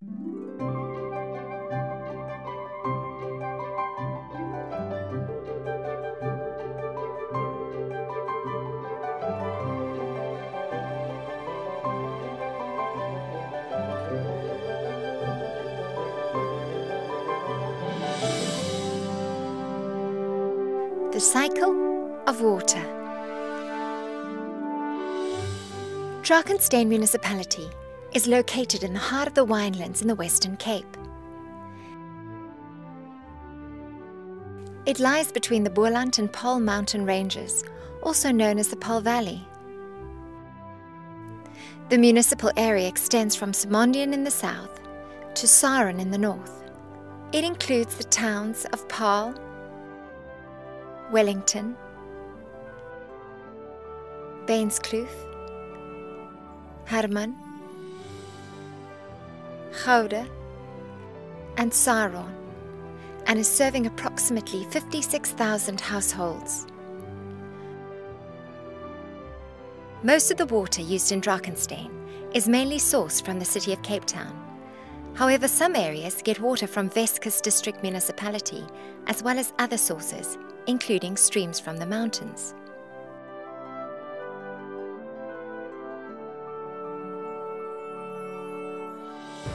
The cycle of water. Drakenstein municipality is located in the heart of the winelands in the Western Cape. It lies between the Boland and Paarl mountain ranges, also known as the Paarl Valley. The municipal area extends from Simondian in the south to Saron in the north. It includes the towns of Paarl, Wellington, Bainskloof, Herman, Gouda, and Saron, and is serving approximately 56,000 households. Most of the water used in Drakenstein is mainly sourced from the city of Cape Town. However, some areas get water from Weskus District Municipality, as well as other sources, including streams from the mountains.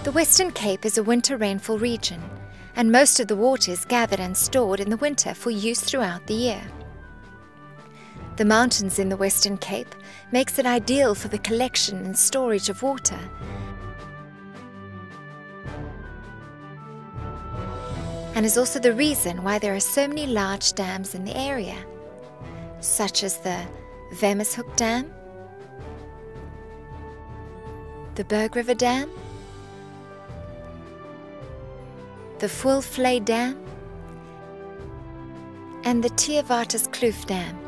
The Western Cape is a winter rainfall region, and most of the water is gathered and stored in the winter for use throughout the year. The mountains in the Western Cape makes it ideal for the collection and storage of water, and is also the reason why there are so many large dams in the area, such as the Wemmershoek Dam, the Berg River Dam, the Flocculation Dam, and the Ysterbrug Dam.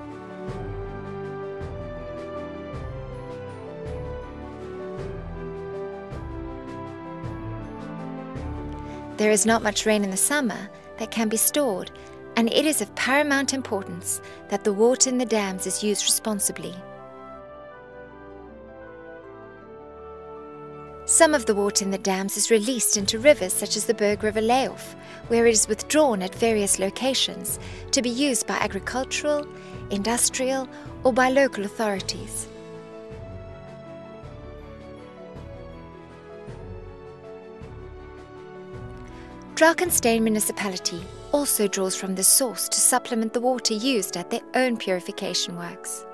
There is not much rain in the summer that can be stored, and it is of paramount importance that the water in the dams is used responsibly. Some of the water in the dams is released into rivers such as the Berg River Layoff, where it is withdrawn at various locations to be used by agricultural, industrial, or by local authorities. Drakenstein municipality also draws from this source to supplement the water used at their own purification works.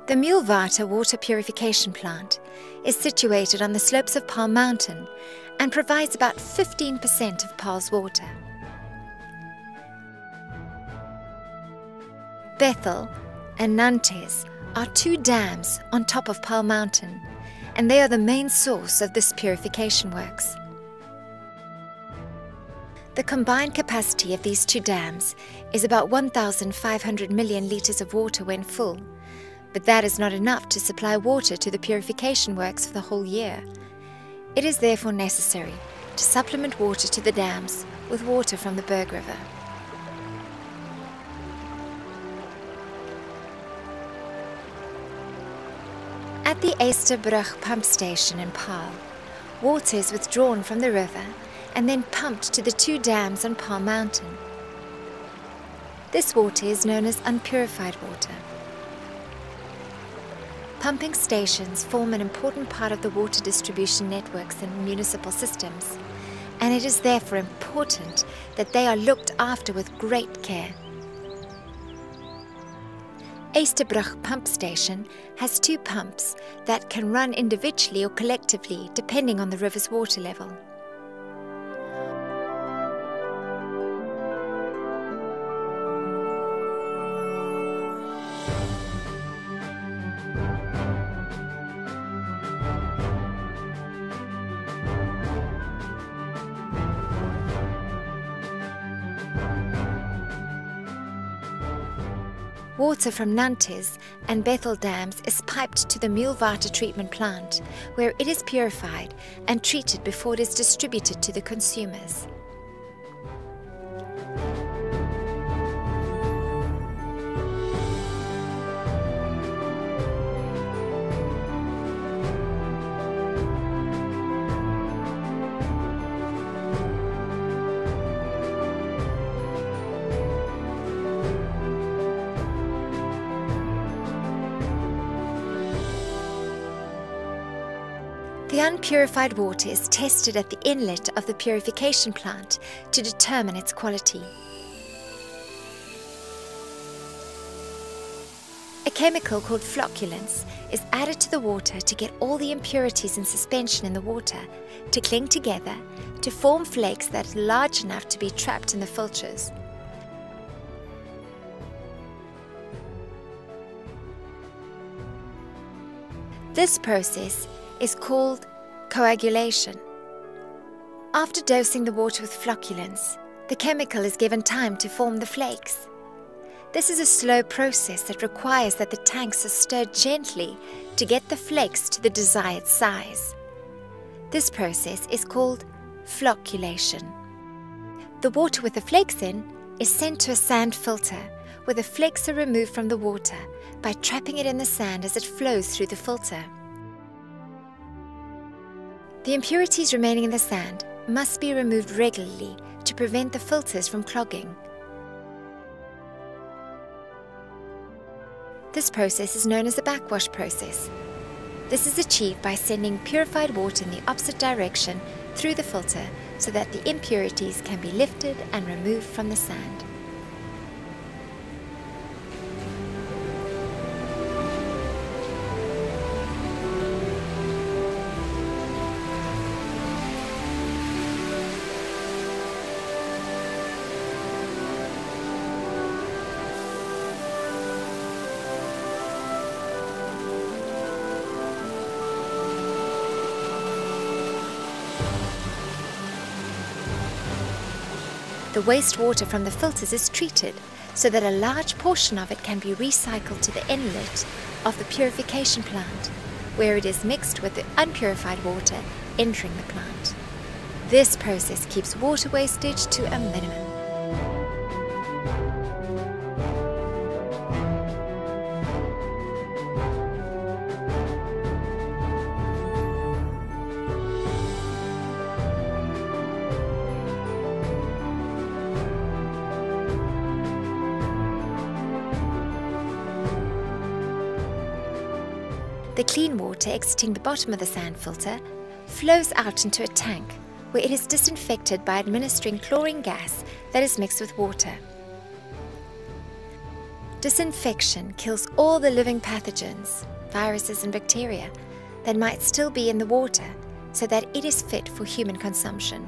The Meulwater Water Purification plant is situated on the slopes of Paarl Mountain and provides about 15% of Paarl's water. Bethel and Nantes are two dams on top of Paarl Mountain, and they are the main source of this purification works. The combined capacity of these two dams is about 1,500 million litres of water when full, but that is not enough to supply water to the purification works for the whole year. It is therefore necessary to supplement water to the dams with water from the Berg River. At the Ysterbrug pumpstation in Paarl, water is withdrawn from the river and then pumped to the two dams on Paarl Mountain. This water is known as unpurified water. Pumping stations form an important part of the water distribution networks and municipal systems, and it is therefore important that they are looked after with great care. Ysterbrug pump station has two pumps that can run individually or collectively depending on the river's water level. Water from Nantes and Bethel dams is piped to the Meulwater treatment plant, where it is purified and treated before it is distributed to the consumers. unpurified water is tested at the inlet of the purification plant to determine its quality. A chemical called flocculants is added to the water to get all the impurities in suspension in the water to cling together to form flakes that are large enough to be trapped in the filters. This process is called coagulation. After dosing the water with flocculants, the chemical is given time to form the flakes. This is a slow process that requires that the tanks are stirred gently to get the flakes to the desired size. This process is called flocculation. The water with the flakes in is sent to a sand filter, where the flakes are removed from the water by trapping it in the sand as it flows through the filter. The impurities remaining in the sand must be removed regularly to prevent the filters from clogging. This process is known as the backwash process. This is achieved by sending purified water in the opposite direction through the filter so that the impurities can be lifted and removed from the sand. The wastewater from the filters is treated so that a large portion of it can be recycled to the inlet of the purification plant, where it is mixed with the unpurified water entering the plant. This process keeps water wastage to a minimum. The clean water exiting the bottom of the sand filter flows out into a tank where it is disinfected by administering chlorine gas that is mixed with water. Disinfection kills all the living pathogens, viruses and bacteria that might still be in the water so that it is fit for human consumption.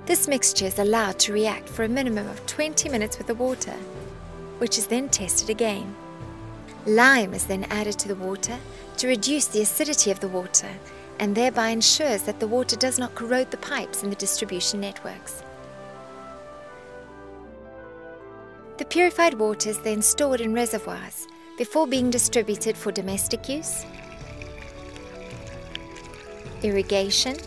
This mixture is allowed to react for a minimum of 20 minutes with the water, which is then tested again. Lime is then added to the water to reduce the acidity of the water and thereby ensures that the water does not corrode the pipes in the distribution networks. The purified water is then stored in reservoirs before being distributed for domestic use, irrigation,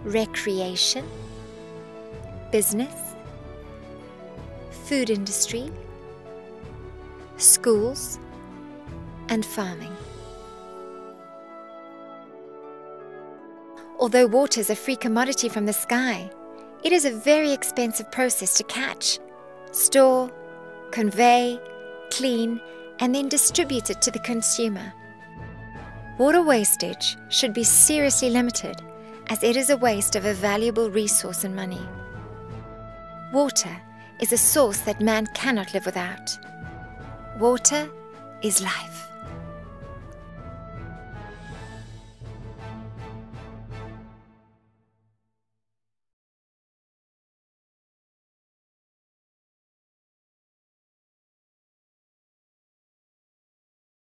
recreation, business, food industry, schools, and farming. Although water is a free commodity from the sky, it is a very expensive process to catch, store, convey, clean, and then distribute it to the consumer. Water wastage should be seriously limited, as it is a waste of a valuable resource and money. Water is a source that man cannot live without. Water is life.